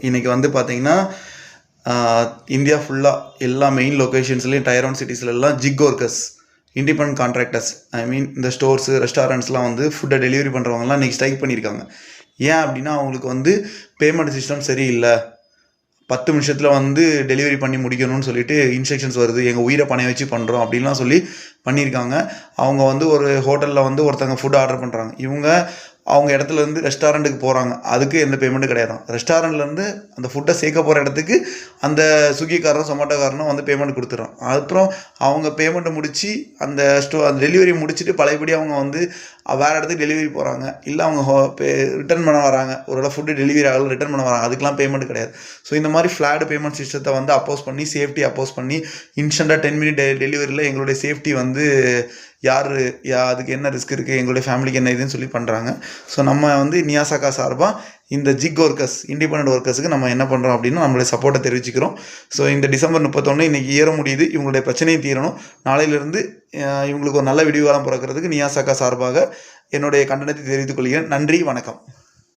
இன்றைக்கி வந்து பார்த்திங்கன்னா இந்தியா ஃபுல்லாக எல்லா மெயின் லொக்கேஷன்ஸ்லேயும் டயர் 1 சிட்டிஸ்லாம் gig workers, independent contractors, I mean இந்த ஸ்டோர்ஸு ரெஸ்டாரண்ட்ஸ்லாம் வந்து ஃபுட்டை டெலிவரி பண்ணுறவங்கலாம் இன்றைக்கி ஸ்ட்ரைக் பண்ணியிருக்காங்க. ஏன் அப்படின்னா அவங்களுக்கு வந்து பேமெண்ட் சிஸ்டம் சரியில்லை, 10 நிமிஷத்தில் வந்து டெலிவரி பண்ணி முடிக்கணும்னு சொல்லிட்டு இன்ஸ்ட்ரக்ஷன்ஸ் வருது, எங்கள் உயிரை பணைய வச்சு பண்ணுறோம் அப்படின்லாம் சொல்லி பண்ணியிருக்காங்க. அவங்க வந்து ஒரு ஹோட்டலில் வந்து ஒருத்தங்க ஃபுட் ஆர்டர் பண்ணுறாங்க. இவங்க அவங்க இடத்துலேருந்து ரெஸ்டாரண்ட்டுக்கு போகிறாங்க, அதுக்கு எந்த பேமெண்ட்டும் கிடையாது. ரெஸ்டாரண்ட்லேருந்து அந்த ஃபுட்டை சேர்க்க போகிற இடத்துக்கு அந்த ஸ்விக்கிக்காரனும் சொமேட்டோக்காரனும் வந்து பேமெண்ட் கொடுத்துட்றான். அப்புறம் அவங்க பேமெண்ட்டை முடித்து அந்த அந்த டெலிவரி முடிச்சுட்டு பழையபடி அவங்க வந்து வேறு இடத்துக்கு டெலிவரி போகிறாங்க, இல்லை அவங்க ரிட்டர்ன் பண்ண வராங்க, ஒரு ஃபுட்டு டெலிவரி ஆகல ரிட்டர்ன் பண்ண வராங்க, அதுக்கெலாம் பேமெண்ட் கிடையாது. ஸோ இந்த மாதிரி ஃப்ளாட் பேமெண்ட் சிஸ்டத்தை வந்து அப்போஸ் பண்ணி, சேஃப்டி அப்போஸ் பண்ணி, இன்ஸ்டண்ட்டாக 10 மினிட் டெலிவரியில் எங்களுடைய சேஃப்டி வந்து அதுக்கு என்ன ரிஸ்க் இருக்குது, எங்களுடைய ஃபேமிலிக்கு என்ன இதுன்னு சொல்லி பண்ணுறாங்க. ஸோ நம்ம வந்து நியாசகா சார்பாக இந்த ஜிக் ஒர்க்கர்ஸ், இண்டிபெண்டன்ட் ஒர்க்கர்ஸுக்கு நம்ம என்ன பண்ணுறோம் அப்படின்னா நம்மளுடைய சப்போர்ட்டை தெரிவிச்சுக்கிறோம். ஸோ இந்த டிசம்பர் 31 இன்றைக்கி ஏற முடியுது, இவங்களுடைய பிரச்சனையும் தீரணும். நாளையிலிருந்து இவங்களுக்கு ஒரு நல்ல விடிவு காலம் பிறக்கிறதுக்கு நியாசகா சார்பாக என்னுடைய கண்டனத்தை தெரிவித்துக் கொள்கிறேன். நன்றி, வணக்கம்.